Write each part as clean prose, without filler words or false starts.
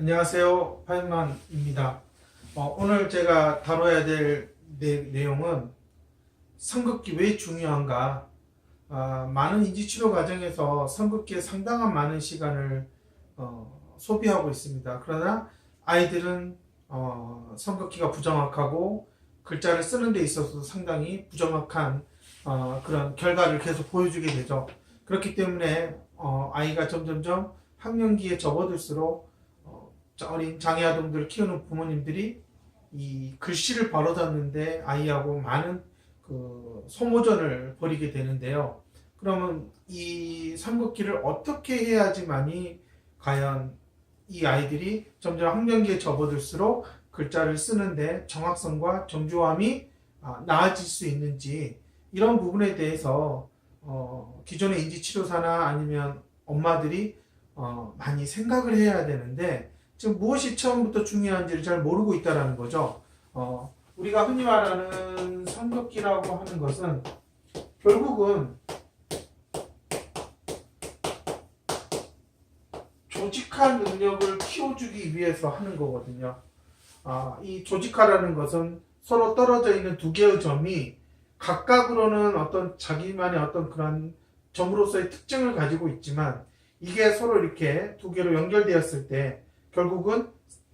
안녕하세요. 파이만입니다. 오늘 제가 다뤄야 될 내용은 성급기 왜 중요한가. 많은 인지치료 과정에서 성급기에 상당한 많은 시간을 소비하고 있습니다. 그러나 아이들은 성급기가 부정확하고 글자를 쓰는 데 있어서 상당히 부정확한 그런 결과를 계속 보여주게 되죠. 그렇기 때문에 아이가 점점점 학년기에 접어들수록 어린 장애아동들을 키우는 부모님들이 이 글씨를 바로잡는데 아이하고 많은 그 소모전을 벌이게 되는데요. 그러면 이 삼국기를 어떻게 해야지만이 과연 이 아이들이 점점 학년기에 접어들수록 글자를 쓰는데 정확성과 정교함이 나아질 수 있는지, 이런 부분에 대해서 기존의 인지치료사나 아니면 엄마들이 많이 생각을 해야 되는데, 지금 무엇이 처음부터 중요한지를 잘 모르고 있다는 거죠. 우리가 흔히 말하는 성급기라고 하는 것은 결국은 조직화 능력을 키워주기 위해서 하는 거거든요. 이 조직화라는 것은 서로 떨어져 있는 두 개의 점이 각각으로는 어떤 자기만의 어떤 그런 점으로서의 특징을 가지고 있지만, 이게 서로 이렇게 두 개로 연결되었을 때 결국은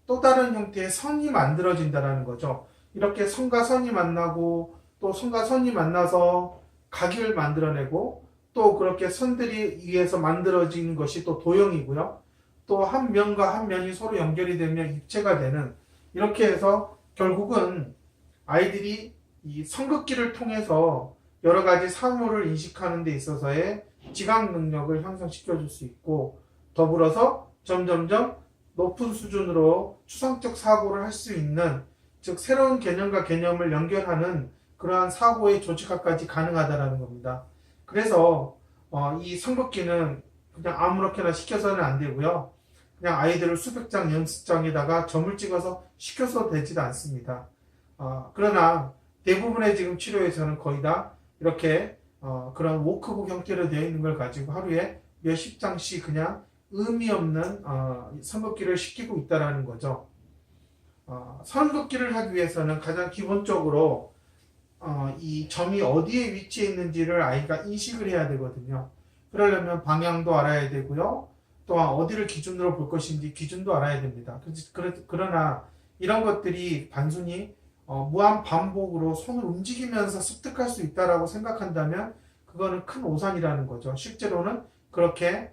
또 다른 형태의 선이 만들어진다는 거죠. 이렇게 선과 선이 만나고 또 선과 선이 만나서 각을 만들어내고, 또 그렇게 선들이 의해서 만들어지는 것이 또 도형이고요. 또 한 면과 한 면이 서로 연결이 되면 입체가 되는, 이렇게 해서 결국은 아이들이 이 성급기를 통해서 여러 가지 사물을 인식하는 데 있어서의 지각 능력을 향상시켜 줄 수 있고, 더불어서 점점점 높은 수준으로 추상적 사고를 할 수 있는, 즉 새로운 개념과 개념을 연결하는 그러한 사고의 조직화까지 가능하다는 겁니다. 그래서 이 성급기는 그냥 아무렇게나 시켜서는 안 되고요. 그냥 아이들을 수백 장 연습장에다가 점을 찍어서 시켜서 되지도 않습니다. 그러나 대부분의 지금 치료에서는 거의 다 이렇게 그런 워크북 형태로 되어 있는 걸 가지고 하루에 몇십 장씩 그냥 의미 없는 성급기를 시키고 있다는 거죠. 성급기를 하기 위해서는 가장 기본적으로 이 점이 어디에 위치해 있는지를 아이가 인식을 해야 되거든요. 그러려면 방향도 알아야 되고요. 또한 어디를 기준으로 볼 것인지 기준도 알아야 됩니다. 그러나 이런 것들이 단순히 무한 반복으로 손을 움직이면서 습득할 수 있다고 생각한다면 그거는 큰 오산이라는 거죠. 실제로는 그렇게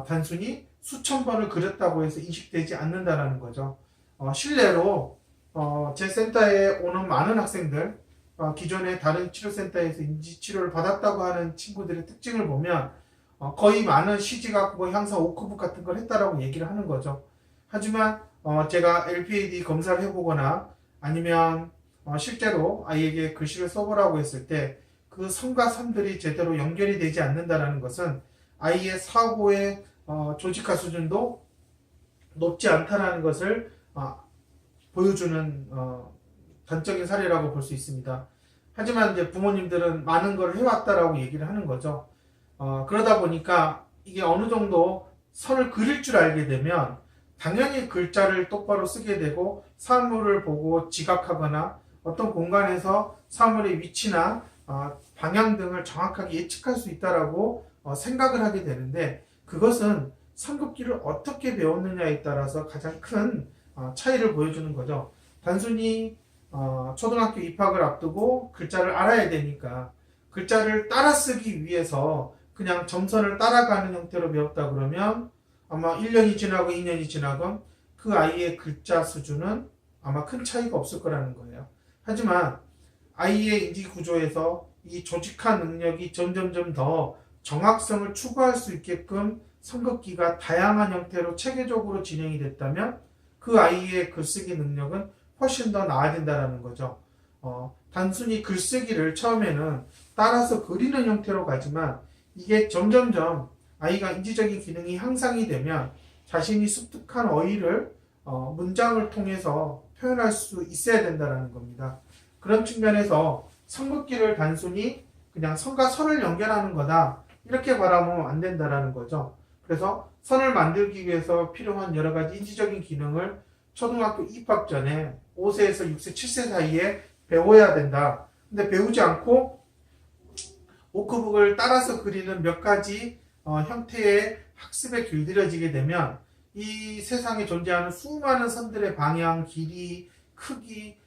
단순히 수천 번을 그렸다고 해서 인식되지 않는다는 거죠. 실례로 제 센터에 오는 많은 학생들, 기존의 다른 치료센터에서 인지치료를 받았다고 하는 친구들의 특징을 보면 거의 많은 시지각, 향상 워크북 같은 걸 했다라고 얘기를 하는 거죠. 하지만 제가 LPAD 검사를 해보거나 아니면 실제로 아이에게 글씨를 써보라고 했을 때 그 선과 선들이 제대로 연결이 되지 않는다는 것은 아이의 사고의 조직화 수준도 높지 않다는 것을 보여주는 단적인 사례라고 볼 수 있습니다. 하지만 이제 부모님들은 많은 걸 해왔다라고 얘기를 하는 거죠. 그러다 보니까 이게 어느 정도 선을 그릴 줄 알게 되면 당연히 글자를 똑바로 쓰게 되고, 사물을 보고 지각하거나 어떤 공간에서 사물의 위치나 방향 등을 정확하게 예측할 수 있다라고 생각을 하게 되는데, 그것은 성급기를 어떻게 배웠느냐에 따라서 가장 큰 차이를 보여주는 거죠. 단순히 초등학교 입학을 앞두고 글자를 알아야 되니까 글자를 따라 쓰기 위해서 그냥 점선을 따라가는 형태로 배웠다 그러면 아마 1년이 지나고 2년이 지나건 그 아이의 글자 수준은 아마 큰 차이가 없을 거라는 거예요. 하지만 아이의 인지 구조에서 이 조직화 능력이 점점점 더 정확성을 추구할 수 있게끔 성급기가 다양한 형태로 체계적으로 진행이 됐다면 그 아이의 글쓰기 능력은 훨씬 더 나아진다는 거죠. 단순히 글쓰기를 처음에는 따라서 그리는 형태로 가지만, 이게 점점점 아이가 인지적인 기능이 향상이 되면 자신이 습득한 어휘를 문장을 통해서 표현할 수 있어야 된다는 겁니다. 그런 측면에서 성급기를 단순히 그냥 선과 선을 연결하는 거다, 이렇게 바라보면 안 된다는 거죠. 그래서 선을 만들기 위해서 필요한 여러 가지 인지적인 기능을 초등학교 입학 전에 5세에서 6세, 7세 사이에 배워야 된다. 근데 배우지 않고 워크북을 따라서 그리는 몇 가지 형태의 학습에 길들여지게 되면 이 세상에 존재하는 수많은 선들의 방향, 길이, 크기,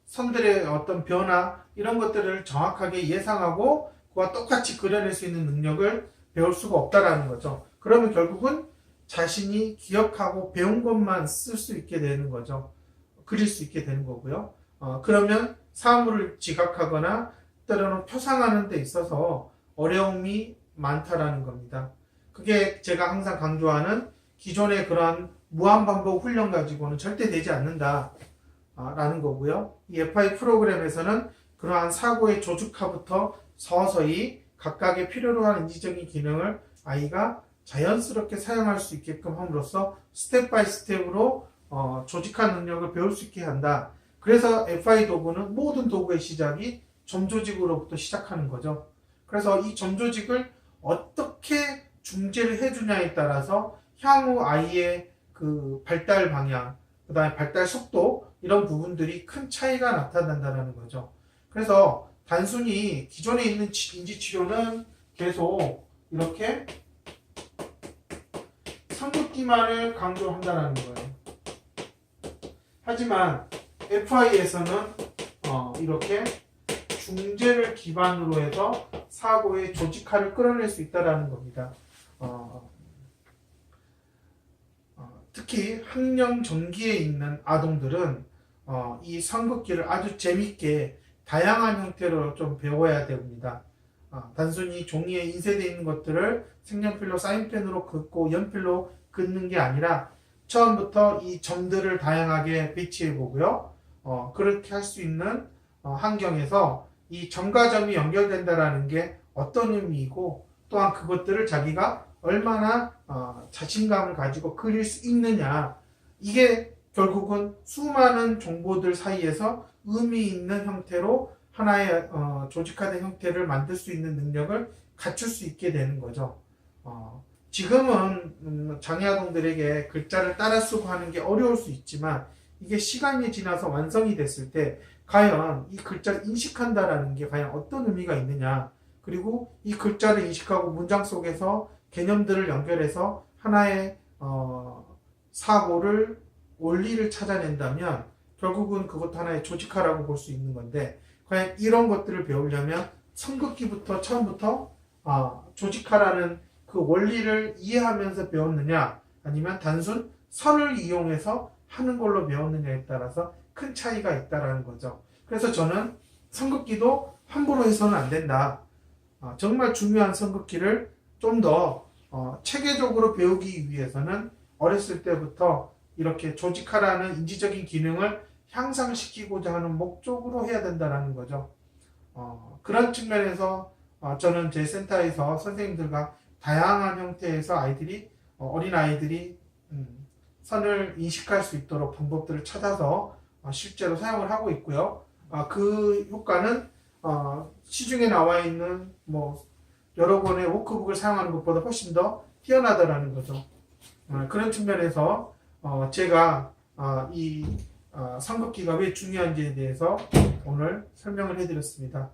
선들의 어떤 변화 이런 것들을 정확하게 예상하고 그와 똑같이 그려낼 수 있는 능력을 배울 수가 없다라는 거죠. 그러면 결국은 자신이 기억하고 배운 것만 쓸 수 있게 되는 거죠. 그릴 수 있게 되는 거고요. 그러면 사물을 지각하거나 때로는 표상하는 데 있어서 어려움이 많다라는 겁니다. 그게 제가 항상 강조하는 기존의 그러한 무한반복 훈련 가지고는 절대 되지 않는다 라는 거고요. 이 FI 프로그램에서는 그러한 사고의 조직화부터 서서히 각각의 필요로 하는 인지적인 기능을 아이가 자연스럽게 사용할 수 있게끔 함으로써 스텝 바이 스텝으로 조직한 능력을 배울 수 있게 한다. 그래서 FI 도구는 모든 도구의 시작이 점조직으로부터 시작하는 거죠. 그래서 이 점조직을 어떻게 중재를 해주냐에 따라서 향후 아이의 그 발달 방향, 그 다음에 발달 속도 이런 부분들이 큰 차이가 나타난다는 거죠. 그래서 단순히 기존에 있는 인지치료는 계속 이렇게 삼국기만을 강조한다는 거예요. 하지만 FI에서는 이렇게 중재를 기반으로 해서 사고의 조직화를 끌어낼 수 있다는 겁니다. 특히 학령 전기에 있는 아동들은 이 삼국기를 아주 재밌게 다양한 형태로 좀 배워야 됩니다. 단순히 종이에 인쇄되어 있는 것들을 색연필로 사인펜으로 긋고 연필로 긋는 게 아니라 처음부터 이 점들을 다양하게 배치해 보고요. 그렇게 할 수 있는 환경에서 이 점과 점이 연결된다라는 게 어떤 의미이고 또한 그것들을 자기가 얼마나 자신감을 가지고 그릴 수 있느냐, 이게 결국은 수많은 정보들 사이에서 의미 있는 형태로 하나의 조직화된 형태를 만들 수 있는 능력을 갖출 수 있게 되는 거죠. 지금은 장애아동들에게 글자를 따라 쓰고 하는 게 어려울 수 있지만 이게 시간이 지나서 완성이 됐을 때 과연 이 글자를 인식한다라는 게 과연 어떤 의미가 있느냐, 그리고 이 글자를 인식하고 문장 속에서 개념들을 연결해서 하나의 사고를, 원리를 찾아낸다면 결국은 그것도 하나의 조직화라고 볼 수 있는 건데, 과연 이런 것들을 배우려면 삼국기부터 처음부터 조직화라는 그 원리를 이해하면서 배웠느냐, 아니면 단순 선을 이용해서 하는 걸로 배웠느냐에 따라서 큰 차이가 있다라는 거죠. 그래서 저는 삼국기도 함부로 해서는 안 된다. 정말 중요한 삼국기를 좀 더 체계적으로 배우기 위해서는 어렸을 때부터 이렇게 조직화라는 인지적인 기능을 향상시키고자 하는 목적으로 해야 된다는 거죠. 그런 측면에서 저는 제 센터에서 선생님들과 다양한 형태에서 어린 아이들이 선을 인식할 수 있도록 방법들을 찾아서 실제로 사용을 하고 있고요. 그 효과는 시중에 나와 있는 여러 권의 워크북을 사용하는 것보다 훨씬 더 뛰어나다라는 거죠. 그런 측면에서 제가 이 삼국기가 왜 중요한지에 대해서 오늘 설명을 해드렸습니다.